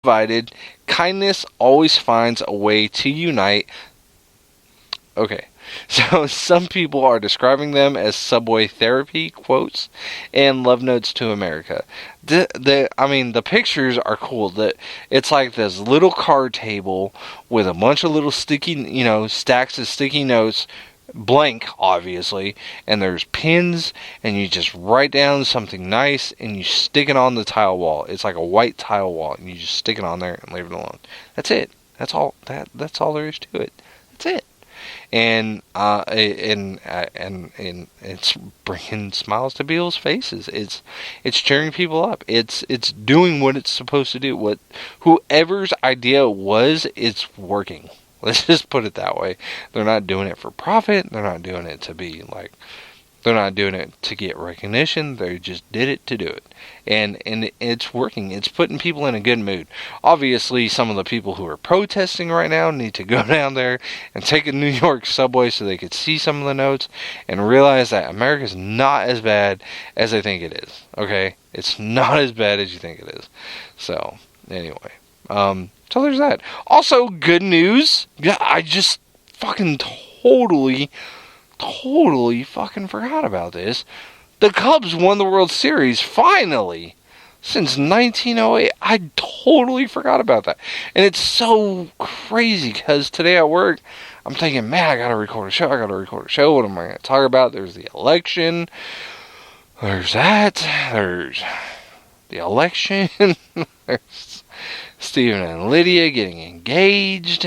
divided, kindness always finds a way to unite. Okay. So some people are describing them as subway therapy quotes and love notes to America. The pictures are cool. It's like this little card table with a bunch of little sticky, stacks of sticky notes, blank obviously, and there's pins, and you just write down something nice and you stick it on the tile wall. It's like a white tile wall, and you just stick it on there and leave it alone. That's it. That's all. That's all there is to it. That's it. And it's bringing smiles to people's faces. It's cheering people up. It's doing what it's supposed to do. What whoever's idea was, it's working. Let's just put it that way. They're not doing it for profit. They're not doing it to be like. They're not doing it to get recognition. They just did it to do it. And it's working. It's putting people in a good mood. Obviously, some of the people who are protesting right now need to go down there and take a New York subway so they could see some of the notes and realize that America's not as bad as they think it is. Okay? It's not as bad as you think it is. So, anyway. So there's that. Also, good news. Yeah, I just fucking totally fucking forgot about this. The Cubs won the World Series, finally! Since 1908. I totally forgot about that. And it's so crazy, because today at work, I'm thinking, man, I gotta record a show. What am I gonna talk about? There's the election. There's that. There's the election. There's Stephen and Lydia getting engaged.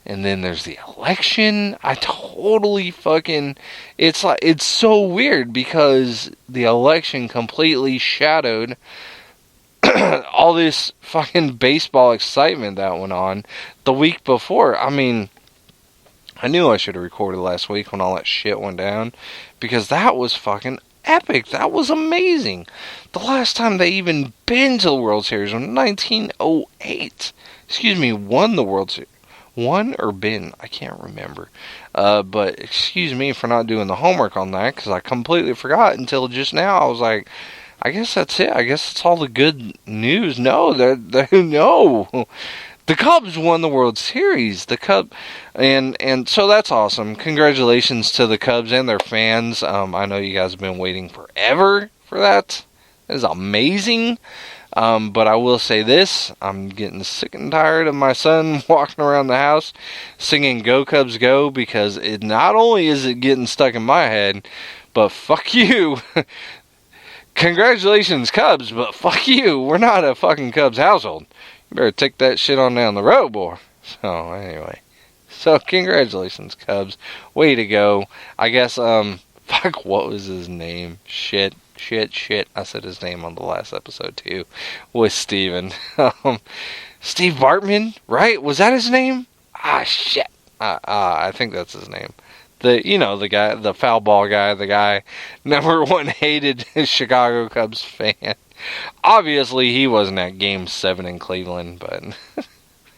And then there's the election. I totally fucking... It's so weird because the election completely shadowed all this fucking baseball excitement that went on the week before. I mean, I knew I should have recorded last week when all that shit went down, because that was fucking epic. That was amazing. The last time they even been to the World Series was 1908. Won the World Series. Won or been? I can't remember. But excuse me for not doing the homework on that, because I completely forgot until just now. I was like, I guess that's it. I guess it's all the good news. No, no. The Cubs won the World Series. And so that's awesome. Congratulations to the Cubs and their fans. I know you guys have been waiting forever for that. That is amazing. But I will say this, I'm getting sick and tired of my son walking around the house singing Go Cubs Go, because it not only is it getting stuck in my head, but fuck you. Congratulations, Cubs, but fuck you. We're not a fucking Cubs household. You better take that shit on down the road, boy. So, anyway. So, congratulations, Cubs. Way to go. I guess, fuck, what was his name? Shit. I said his name on the last episode too, with Steven. Steve Bartman, right? Was that his name? Shit. I think that's his name. The guy, the foul ball guy, the guy, number one hated Chicago Cubs fan. Obviously, he wasn't at Game 7 in Cleveland, but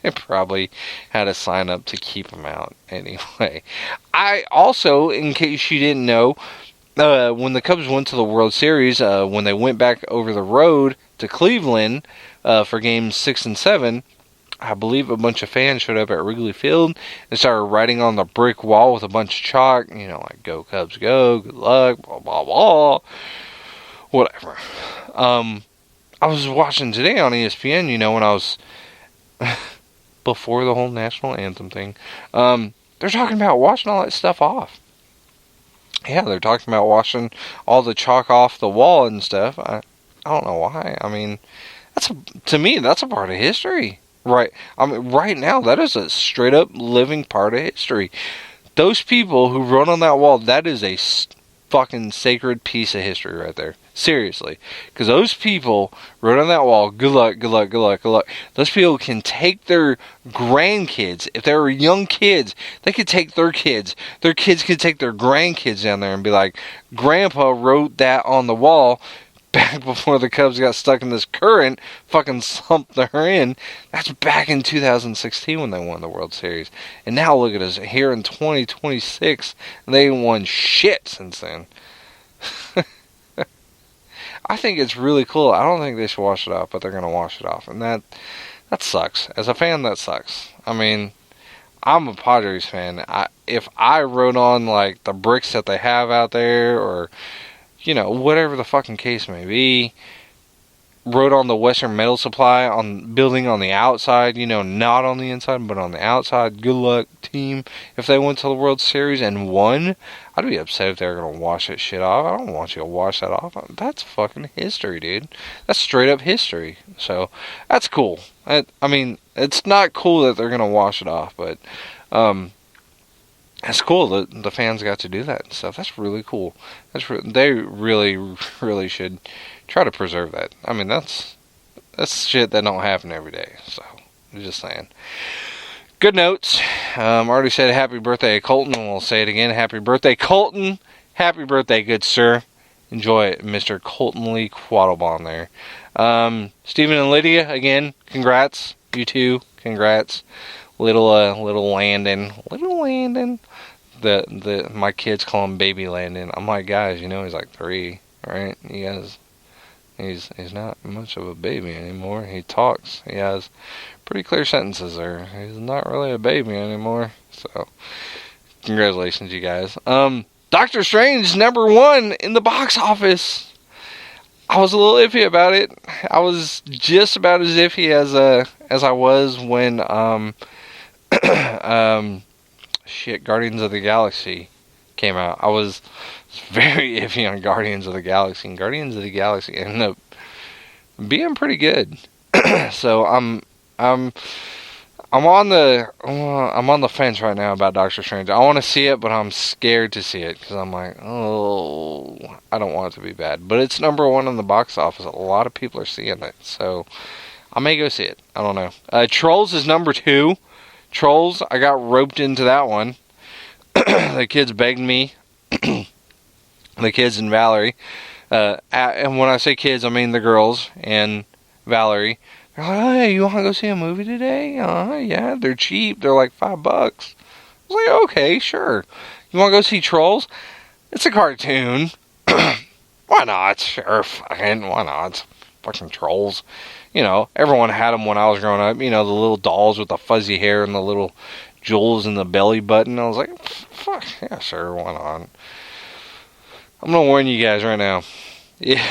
they probably had a sign up to keep him out. Anyway, I also, in case you didn't know, when the Cubs went to the World Series, when they went back over the road to Cleveland for Games 6 and 7, I believe a bunch of fans showed up at Wrigley Field and started writing on the brick wall with a bunch of chalk, like "Go Cubs Go," "Good luck," blah blah blah, whatever. I was watching today on ESPN, when I was before the whole national anthem thing. They're talking about washing all that stuff off. Yeah, they're talking about washing all the chalk off the wall and stuff. I don't know why. I mean, to me, that's a part of history. Right. I mean, right now, that is a straight up living part of history. Those people who wrote on that wall, that is a fucking sacred piece of history right there. Seriously. Because those people wrote on that wall, good luck, good luck, good luck, good luck. Those people can take their grandkids. If they were young kids, they could take their kids. Their kids could take their grandkids down there and be like, Grandpa wrote that on the wall back before the Cubs got stuck in this current fucking slump they're in. That's back in 2016 when they won the World Series. And now look at us here in 2026, and they ain't won shit since then. I think it's really cool. I don't think they should wash it off, but they're going to wash it off. And That sucks. As a fan, that sucks. I mean, I'm a Padres fan. If I wrote on like the bricks that they have out there, or whatever the fucking case may be, wrote on the Western Metal Supply on building on the outside, not on the inside, but on the outside. Good luck, team. If they went to the World Series and won, I'd be upset if they were gonna wash that shit off. I don't want you to wash that off. That's fucking history, dude. That's straight up history. So that's cool. I mean, it's not cool that they're gonna wash it off, but it's cool that the fans got to do that and stuff. That's really cool. They really, really should try to preserve that. I mean, that's shit that don't happen every day. So, I'm just saying. Good notes. Already said happy birthday, Colton, and we'll say it again. Happy birthday, Colton. Happy birthday, good sir. Enjoy it, Mr. Colton Lee Quattlebaum there. Stephen and Lydia, again, congrats. You too, congrats. Little Landon. My kids call him Baby Landon. I'm like, guys, he's like 3, right? You guys, he's not much of a baby anymore. He talks. He has pretty clear sentences there. He's not really a baby anymore. So, congratulations, you guys. Doctor Strange #1 in the box office. I was a little iffy about it. I was just about as iffy as I was when Guardians of the Galaxy came out. I was very iffy on Guardians of the Galaxy, and Guardians of the Galaxy ended up being pretty good. So I'm on the fence right now about Doctor Strange. I want to see it, but I'm scared to see it because I'm like, oh, I don't want it to be bad. But it's #1 in the box office. A lot of people are seeing it, so I may go see it. I don't know. Trolls is #2. Trolls, I got roped into that one. The kids begged me. The kids and Valerie. And when I say kids, I mean the girls and Valerie. They're like, oh, hey, you want to go see a movie today? Yeah, they're cheap. They're like $5. I was like, okay, sure. You want to go see Trolls? It's a cartoon. Why not? Sure, fucking, why not? Fucking Trolls. Everyone had them when I was growing up. The little dolls with the fuzzy hair and the little jewels in the belly button. I was like, fuck, yeah, sure, why not? I'm going to warn you guys right now. Yeah.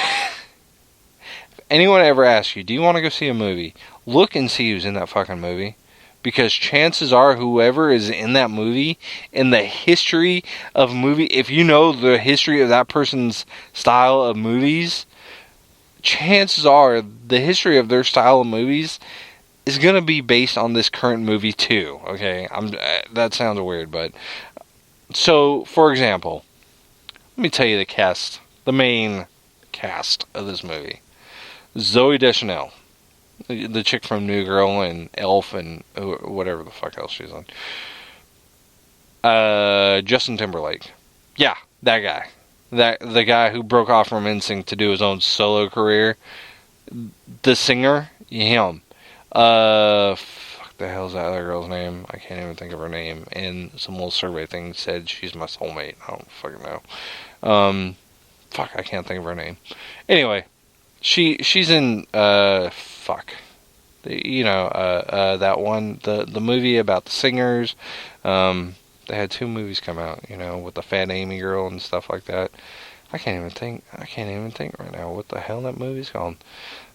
If anyone ever asks you, do you want to go see a movie? Look and see who's in that fucking movie. Because chances are whoever is in that movie, in the history of movie, if you know the history of that person's style of movies, chances are the history of their style of movies is going to be based on this current movie too. Okay, that sounds weird, but so for example, let me tell you the main cast of this movie. Zooey Deschanel, the chick from New Girl and Elf and whatever the fuck else she's on. Justin Timberlake, yeah, that guy. The guy who broke off from NSYNC to do his own solo career. The singer, him. Fuck the hell's that other girl's name? I can't even think of her name. And some little survey thing said she's my soulmate. I don't fucking know. Fuck, I can't think of her name. Anyway, she's in fuck. That one, the movie about the singers. They had 2 movies come out, with the Fat Amy girl and stuff like that. I can't even think right now what the hell that movie's called.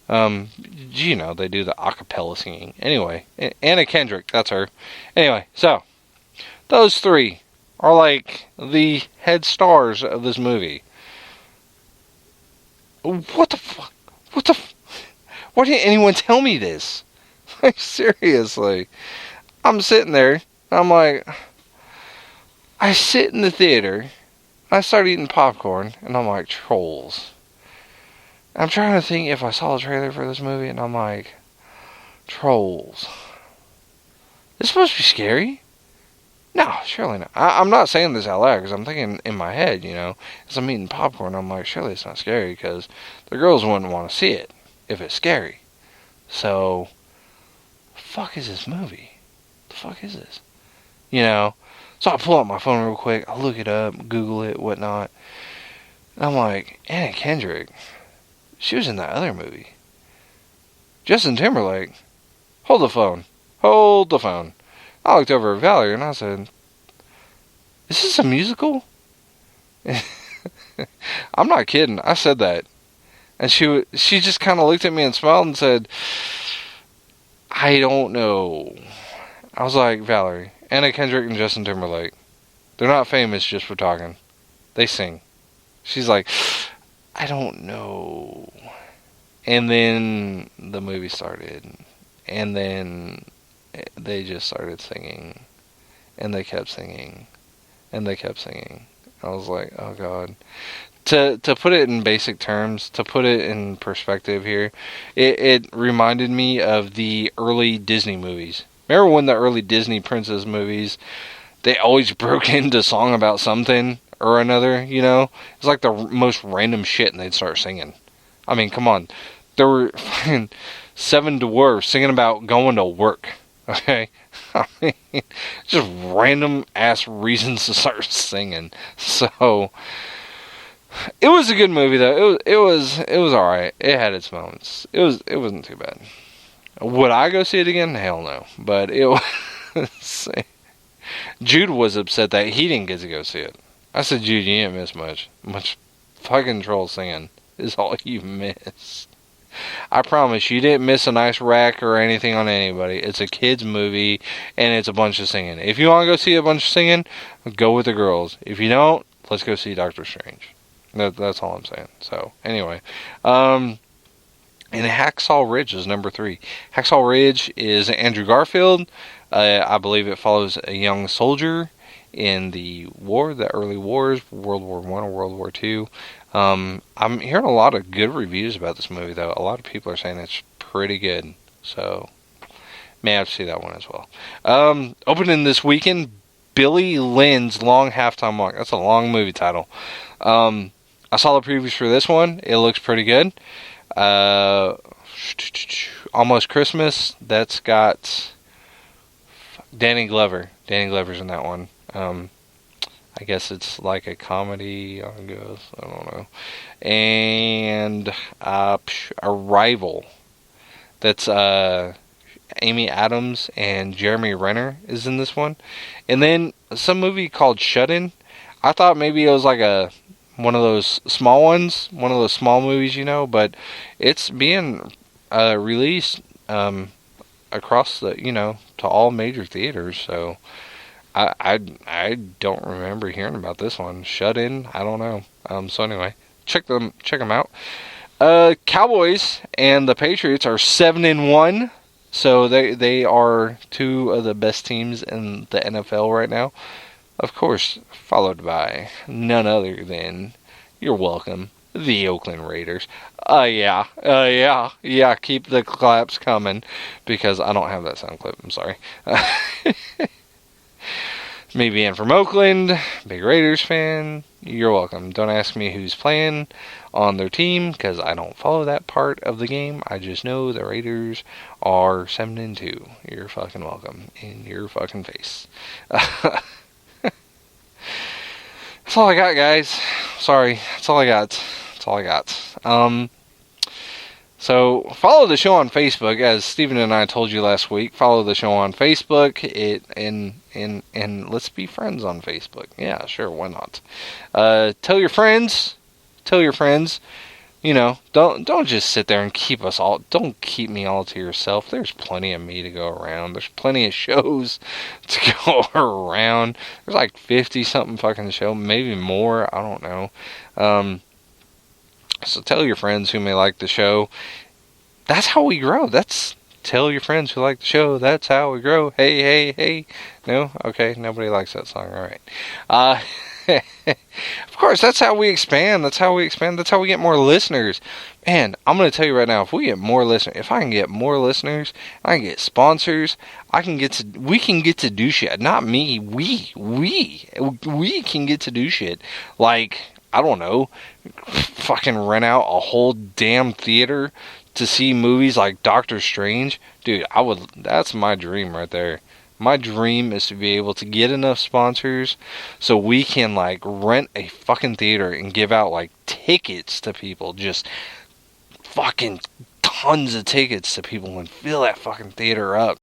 They do the acapella singing. Anyway, Anna Kendrick, that's her. Anyway, so those 3 are like the head stars of this movie. What the fuck? Why didn't anyone tell me this? Like, seriously. I'm sitting there, I'm like, I sit in the theater, I start eating popcorn, and I'm like, Trolls. I'm trying to think if I saw a trailer for this movie, and I'm like, Trolls. This supposed to be scary? No, surely not. I'm not saying this out loud, because I'm thinking in my head, as I'm eating popcorn, I'm like, surely it's not scary, because the girls wouldn't want to see it if it's scary. So, the fuck is this movie? The fuck is this? So I pull out my phone real quick, I look it up, Google it, whatnot. And I'm like, Anna Kendrick, she was in that other movie. Justin Timberlake, hold the phone. Hold the phone. I looked over at Valerie and I said, is this a musical? I'm not kidding. I said that. And she just kind of looked at me and smiled and said, I don't know. I was like, Valerie, Anna Kendrick and Justin Timberlake, they're not famous just for talking. They sing. She's like, I don't know. And then the movie started. And then they just started singing. And they kept singing. And they kept singing. I was like, oh God. To put it in basic terms, to put it in perspective here, it reminded me of the early Disney movies. Remember when the early Disney princess movies, they always broke into song about something or another, you know? It's like the most random shit and they'd start singing. I mean, come on. There were 7 dwarfs singing about going to work, okay? I mean, just random ass reasons to start singing. So, it was a good movie though. It was alright. It had its moments. It wasn't too bad. Would I go see it again? Hell no. But it was... Jude was upset that he didn't get to go see it. I said, Jude, you didn't miss much. Much fucking troll singing is all you missed. I promise you didn't miss a nice rack or anything on anybody. It's a kid's movie and it's a bunch of singing. If you want to go see a bunch of singing, go with the girls. If you don't, let's go see Doctor Strange. That's all I'm saying. So, anyway. And Hacksaw Ridge is number 3. Hacksaw Ridge is Andrew Garfield. I believe it follows a young soldier in the early wars, World War I or World War II. I'm hearing a lot of good reviews about this movie, though. A lot of people are saying it's pretty good. So, may have to see that one as well. Opening this weekend, Billy Lynn's Long Halftime Walk. That's a long movie title. I saw the previews for this one. It looks pretty good. Almost Christmas. That's got Danny Glover. Danny Glover's in that one. I guess it's like a comedy, I guess. I don't know. And Arrival. That's Amy Adams and Jeremy Renner is in this one. And then some movie called Shut In. I thought maybe it was like one of those small ones, one of those small movies, you know, but it's being released across the, you know, to all major theaters. So I don't remember hearing about this one. Shut In, I don't know. So anyway, check them out. Cowboys and the Patriots are 7-1. So they are 2 of the best teams in the NFL right now. Of course, followed by none other than, you're welcome, the Oakland Raiders. Yeah, keep the claps coming, because I don't have that sound clip, I'm sorry. Me being from Oakland, big Raiders fan, you're welcome. Don't ask me who's playing on their team, because I don't follow that part of the game. I just know the Raiders are 7-2. You're fucking welcome. In your fucking face. That's all I got, guys. Sorry. That's all I got. So, follow the show on Facebook, as Steven and I told you last week. Follow the show on Facebook, and let's be friends on Facebook. Yeah, sure, why not? Tell your friends. You know, don't just sit there and don't keep me all to yourself. There's plenty of me to go around. There's plenty of shows to go around. There's like 50-something fucking show, maybe more, I don't know. So tell your friends who may like the show. That's how we grow. Tell your friends who like the show. That's how we grow. Hey, hey, hey. No? Okay, nobody likes that song. Alright. Of course, that's how we expand. That's how we get more listeners. Man, I'm going to tell you right now, if I can get more listeners, I can get sponsors, we can get to do shit. Not me, we can get to do shit. Like, I don't know, fucking rent out a whole damn theater to see movies like Doctor Strange. Dude, that's my dream right there. My dream is to be able to get enough sponsors so we can, like, rent a fucking theater and give out, like, tickets to people. Just fucking tons of tickets to people and fill that fucking theater up.